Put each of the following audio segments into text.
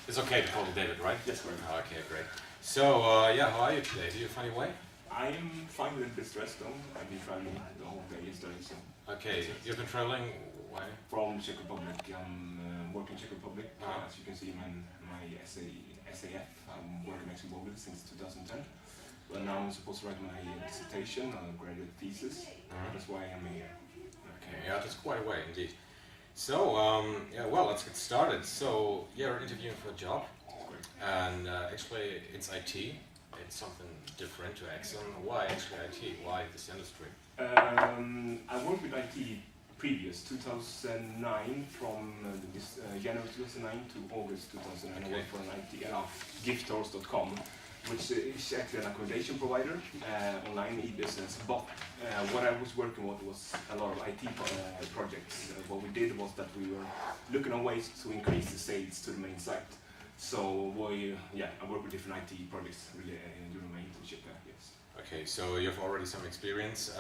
It's okay to call you David, right? Yes, correct. Okay, great. So, yeah, how are you today? Do you find your way? I'm fine with a bit stressed though. I've been traveling the whole day yesterday, so. Okay, you've been traveling, why? From Czech Republic. I'm working Czech Republic. Ah. As you can see in my SAF, I'm working at ExxonMobil since 2010. Well, now I'm supposed to write my dissertation, graduate thesis. That's why I'm here. Okay, yeah, that's quite a way indeed. So, yeah, well, let's get started. So, you're interviewing for a job, Great. and actually it's IT. It's something different to Exxon. Why actually IT? Why this industry? I worked with IT previous 2009 from January 2009 to August 2009. I worked for an IT giftors.com, which is actually an accommodation provider, online e-business. But what I was working with was a lot of IT projects. What we did was that we were looking at ways to increase the sales to the main site. So I work with different IT projects really during my internship there. Yes. Okay, so you've already some experience.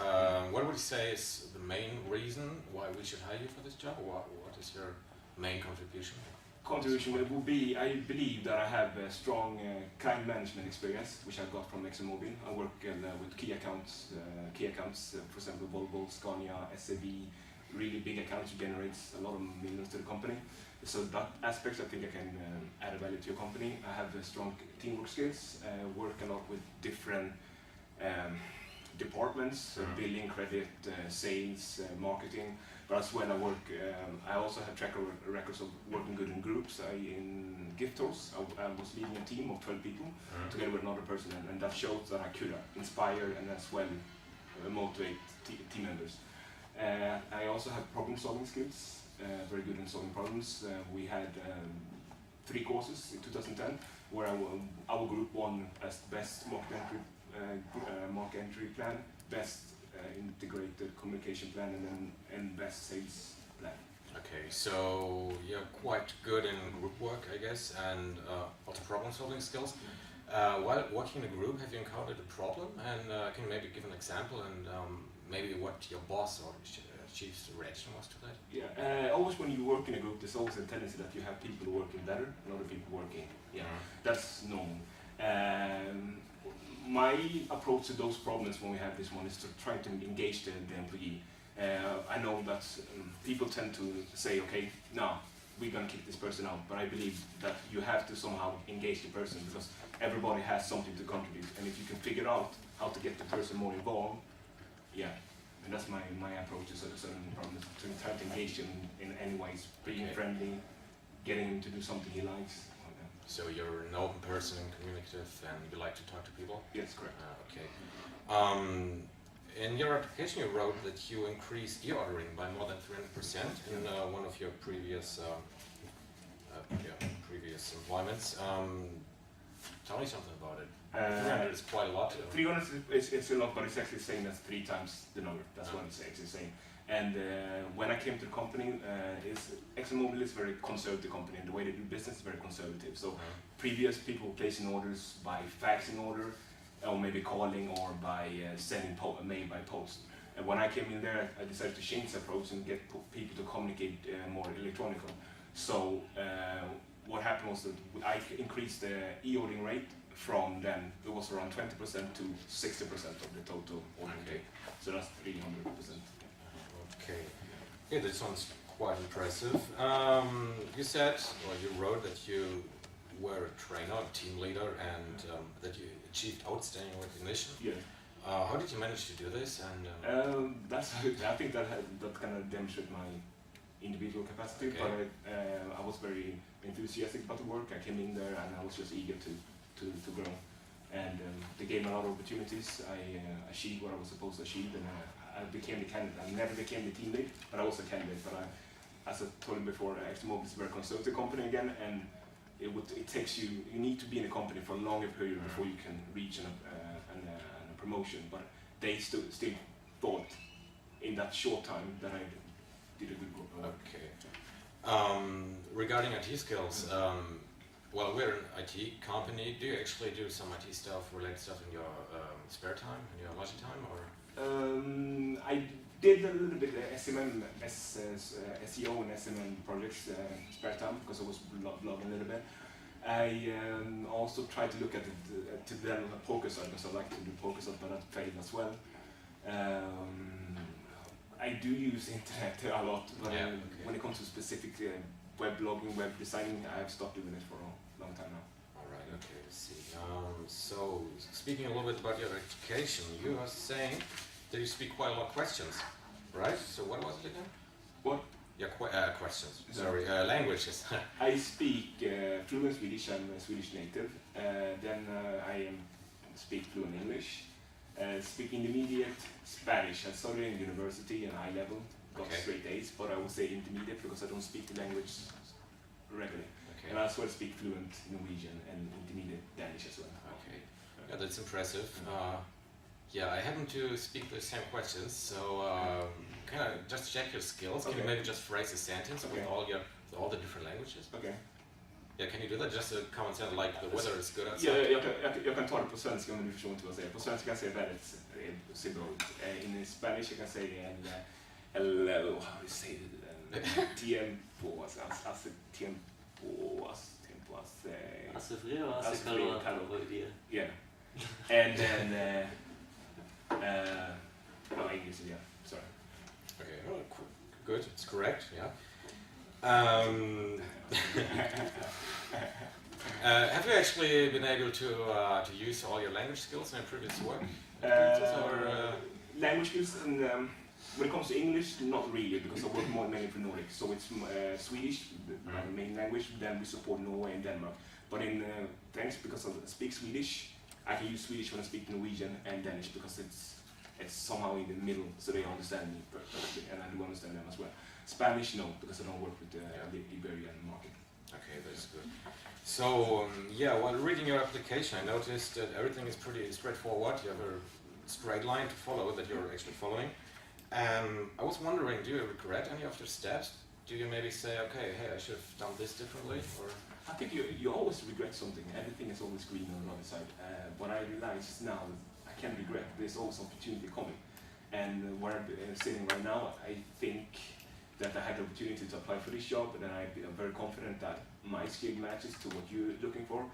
What would you say is the main reason why we should hire you for this job? Or what is your main contribution? Contribution would be, I believe that I have a strong client management experience, which I got from ExxonMobil. I work with key accounts, for example, Volvo, Scania, SAB, really big accounts, generates a lot of millions to the company. So that aspect, I think I can add a value to your company. I have strong teamwork skills, work a lot with different departments, billing, credit, sales, marketing. But as well, I also have track records of working good in groups. In Giftors, I was leading a team of 12 people together with another person, and that shows that I could inspire and as well motivate team members. I also have problem-solving skills, very good in solving problems. We had 3 courses in 2010 where our group won as best market entry plan, best integrated communication plan, and best sales plan. Okay, so you're quite good in group work, I guess, and also problem-solving skills. While working in a group, have you encountered a problem? And can you maybe give an example and maybe what your boss or chief's reaction was to that? Yeah, always when you work in a group, there's always a tendency that you have people working better and other people working. Yeah, that's normal. My approach to those problems when we have this one is to try to engage the employee. I know that people tend to say, okay, no, we're going to kick this person out, but I believe that you have to somehow engage the person because everybody has something to contribute, and if you can figure out how to get the person more involved, yeah, and that's my approach to certain problems, to try to engage him in any ways, being friendly, getting him to do something he likes. So you're an open person and communicative, and you like to talk to people? Yes, correct. Okay. In your application, you wrote that you increased e-ordering by more than 300% in one of your previous previous employments. Tell me something about it. 300 is quite a lot. 300 is a lot, but it's actually the same as 3 times the number. That's what it's actually saying. And when I came to the company, ExxonMobil is a very conservative company, and the way they do business is very conservative. So previous people were placing orders by faxing order, or maybe calling, or by sending mail by post. And when I came in there, I decided to change the approach and get people to communicate more electronically. So what happened was that I increased the e-ordering rate from then, it was around 20% to 60% of the total order intake. So that's 300%. Okay, yeah, that sounds quite impressive. You said, or you wrote that you were a trainer, a team leader, and that you achieved outstanding recognition. Yeah. How did you manage to do this? And I think that kind of demonstrates my individual capacity, but I was very enthusiastic about the work. I came in there and I was just eager to grow. And they gave me a lot of opportunities. I achieved what I was supposed to achieve, and I became the candidate. I never became the team lead, but I was a candidate. But as I told you before, ExxonMobil is a very conservative company again, and it takes you need to be in a company for a longer period before you can reach a promotion. But they still thought in that short time that I did a good work. Okay. Regarding IT skills, well, we're an IT company. Do you actually do some IT stuff, related stuff in your spare time, in your leisure time, or? did a little bit SEO and SMM projects spare time because I was blogging a little bit. I also tried to look at it to develop a poker site because I like to do poker site, but that failed as well. I do use internet a lot, but when it comes to specific web blogging, web designing, I have stopped doing it for a long time now. All right, okay, let's see. So, speaking a little bit about your education, you are saying that you speak quite a lot of questions, right? So what was it again? What? Yeah, questions. Sorry, languages. I speak fluent Swedish. I'm a Swedish native. Then I speak fluent English. Speak intermediate Spanish. I studied in university and high level. Got straight A's, but I would say intermediate because I don't speak the language regularly. Okay. And I also speak fluent Norwegian and intermediate Danish as well. Okay. Yeah, that's impressive. Yeah, I happen to speak the same questions, so can I just check your skills? Can you maybe just phrase a sentence with all the different languages? Okay. Yeah, can you do that? Just a common sentence like the weather is good outside? Jag kan ta det på svenska om du förstår inte vad jag säger. På svenska kan jag säga väldigt ser bra ut. In Spanish jag kan säga how do you say it? Tiempo, hace tiempo, Hace frío, hace calor. Yeah. And then no, English, yeah. Sorry. Okay, oh, good. It's correct. Yeah. Have you actually been able to use all your language skills in your previous work? Language skills, and when it comes to English, not really, because I work more mainly for Nordic. So it's Swedish, my main language. Then we support Norway and Denmark. But in thanks because I speak Swedish, I can use Swedish when I speak Norwegian and Danish because it's somehow in the middle, so they understand me perfectly, and I do understand them as well. Spanish, no, because I don't work with the Iberian market. Okay, that's good. So, yeah, while reading your application, I noticed that everything is pretty straightforward. You have a straight line to follow that you're actually following. I was wondering, do you regret any of your steps? Do you maybe say, okay, hey, I should have done this differently? Or I think you always regret something. Everything is always green on the other side. What I realize now, I can't regret. There's always opportunity coming. And where I'm sitting right now, I think that I had the opportunity to apply for this job, and I'm very confident that my skill matches to what you're looking for.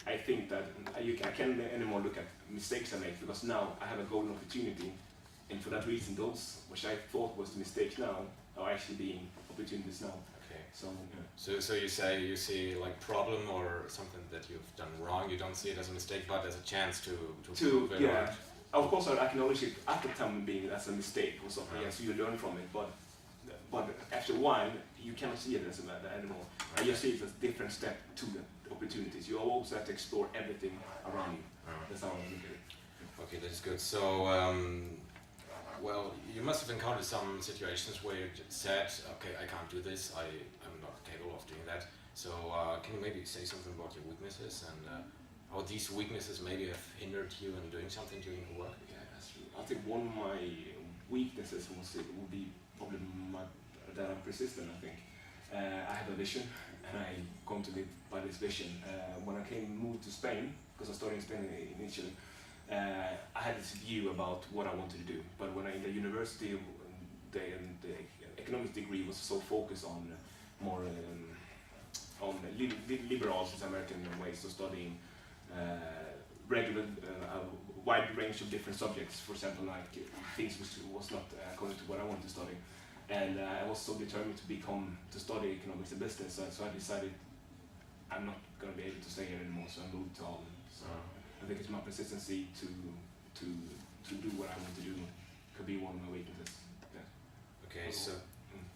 I think that I can't anymore look at mistakes I make, because now I have a golden opportunity, and for that reason, those which I thought was the mistakes now are actually being opportunities now. okay. So, So you see like problem or something that you've done wrong. You don't see it as a mistake, but as a chance to improve it. yeah. Of course, I acknowledge it at the time being as a mistake or something. Yeah, so you learn from it, but after a while, you cannot see it as a matter anymore. I just see it as a different step to the opportunities. You always have to explore everything around you. That's how I look at it. Okay, that's good. So, well, you must have encountered some situations where you said, okay, I can't do this, I'm not capable of doing that. So, can you maybe say something about your weaknesses and how these weaknesses maybe have hindered you in doing something during your work? Yeah, that's true. I think one of my weaknesses would be probably that I'm persistent, I think. I have a vision, and I'm going to live by this vision. When I moved to Spain, because I started in Spain initially, I had this view about what I wanted to do. But when in the university, the economics degree was so focused on more on liberal American ways of studying regular, a wide range of different subjects. For example, like things which was not according to what I wanted to study. And I was so determined to study economics and business, so I decided I'm not going to be able to stay here anymore, so I moved to Holland. So I think it's my persistency to do what I want to do could be one of my weaknesses. Yeah. Okay, so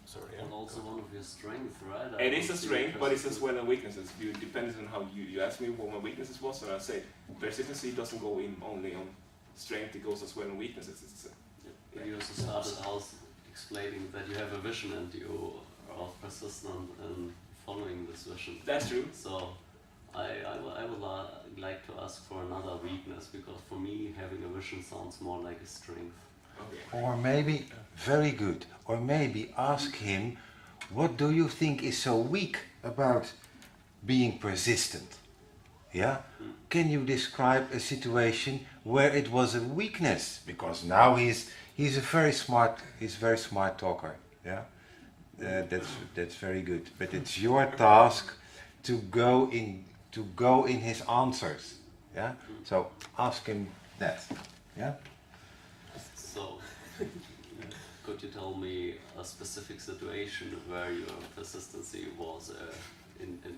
sorry. And also one of your strengths, right? It is a strength, but it's as well a weaknesses. It depends on how you asked me what my weaknesses was, and I said persistency doesn't go in only on strength; it goes as well on weaknesses. You also started out explaining that you have a vision and you are persistent in following this vision. That's true. So I would like to ask for another weakness, because for me having a vision sounds more like a strength. Okay. Or maybe, very good, or maybe ask him, what do you think is so weak about being persistent? Yeah? Can you describe a situation where it was a weakness? Because now he's he's very smart talker. Yeah, that's very good. But it's your task to go in his answers. Yeah. So ask him that. Yeah. So, could you tell me a specific situation where your persistency was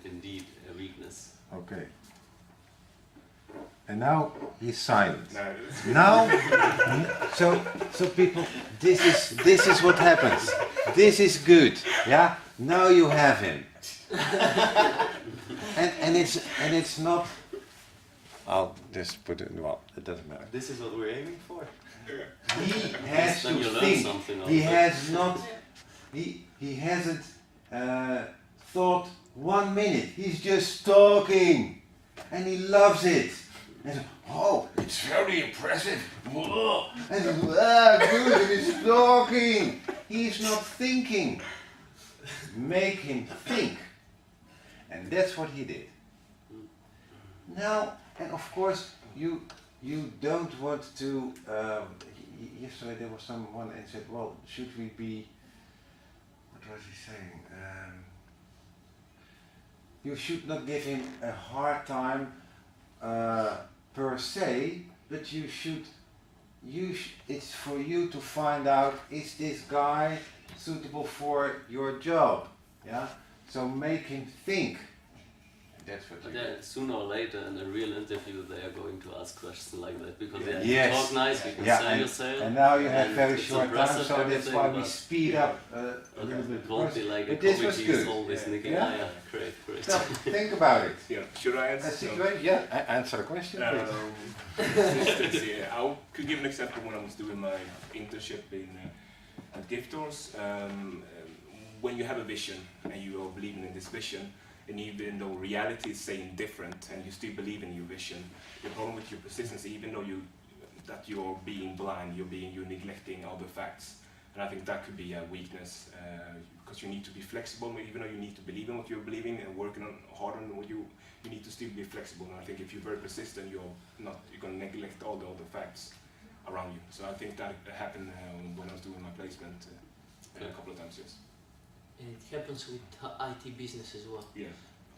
indeed a weakness? Okay. And now he's silent. No, Now, so people, this is what happens. This is good. Yeah. Now you have him. and it's not. I'll just put it. Well, it doesn't matter. This is what we're aiming for. He has Then to you learn think. something out He of it. has not. He hasn't thought 1 minute. He's just talking, and he loves it. And so, oh, it's very impressive. Whoa. And good, and he's talking. He's not thinking. Make him think, and that's what he did. Now, and of course, you don't want to. Yesterday there was someone and said, "Well, should we be?" What was he saying? You should not give him a hard time per se, but you should. It's for you to find out: is this guy suitable for your job? Yeah. So make him think. That's what But you then sooner or later in a real interview they are going to ask questions like that because they have Yes. to talk nice, you can Yeah, sell yourself. And now you have and very it's short time, impressive so that's everything, why we but- speed up a But little bit. it won't be like a But this was comedy good. always nicking. Yeah. Yeah, great. So think about it. yeah. Should I A answer? situation, yeah, answer the question, please. Consistency. I could give an example when I was doing my internship at Giftors. When you have a vision and you are believing in this vision, and even though reality is saying different, and you still believe in your vision, the problem with your persistence, even though you're being blind, you're neglecting other facts, and I think that could be a weakness because you need to be flexible, even though you need to believe in what you're believing and working hard on what you need to still be flexible. And I think if you're very persistent, you're going to neglect all the other facts around you. So I think that happened when I was doing my placement a couple of times. Yes. And it happens with IT business as well. Yeah.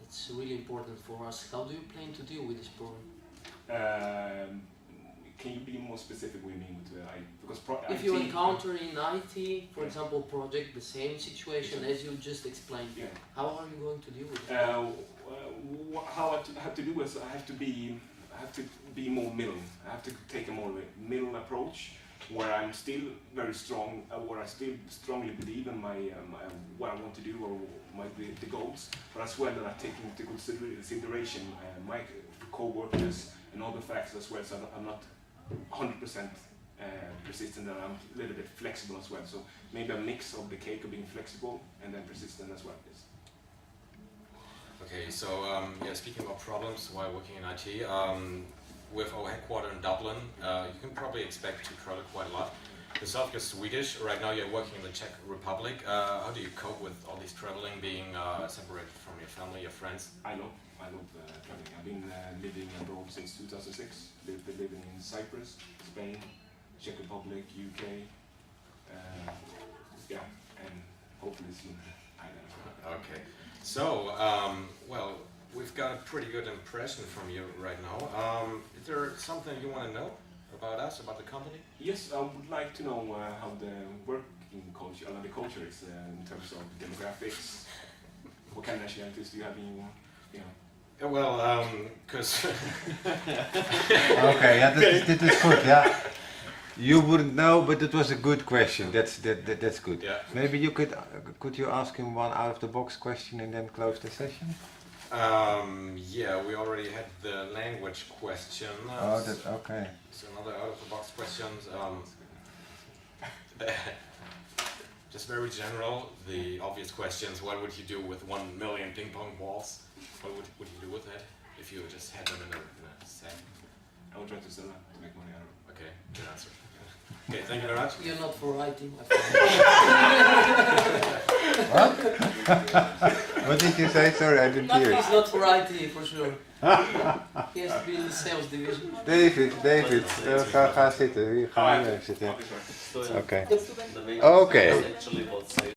It's really important for us. How do you plan to deal with this problem? Can you be more specific what you mean with because If you encounter in IT, for example, project, the same situation as you just explained, yeah. how are you going to deal with it? How I have to do is I have to be more middle. I have to take a more middle approach where I'm still very strong, where I still strongly believe in my what I want to do or the goals, but as well that I take into consideration my co-workers and all the facts as well. So I'm not 100% persistent, and I'm a little bit flexible as well. So maybe a mix of the cake of being flexible and then persistent as well. Yes. Okay, so speaking about problems while working in IT, with our headquarters in Dublin, you can probably expect to travel quite a lot. Yourself, you're Swedish. Right now, you're working in the Czech Republic. How do you cope with all this traveling, being separated from your family, your friends? I love traveling. I've been living abroad since 2006. Been living in Cyprus, Spain, Czech Republic, UK, and hopefully soon Ireland. Okay, so well, we've got a pretty good impression from you right now. Is there something you want to know about us, about the company? Yes, I would like to know how the working culture, the culture is in terms of demographics. What kind of nationalities do you have in your, Well, because Okay, yeah, that is good, yeah. You wouldn't know, but it was a good question. That's good. yeah. Maybe you could you ask him one out of the box question and then close the session? Yeah, we already had the language question. Oh, that's okay. So another out of the box questions. Just very general, the obvious questions. What would you do with 1 million ping pong balls? What would you do with that if you just had them in a set? I would try to sell that to make money out of it. Okay, good answer. Okay, thank you very much. You're not for IT, my friend. What? What did you say? Sorry, I didn't hear He's it. not for IT for sure. He has to be in the sales division. David, ga zitten. Hier, ga hier zitten. Okay, sorry. So, Oké. the main Okay. is actually about sales.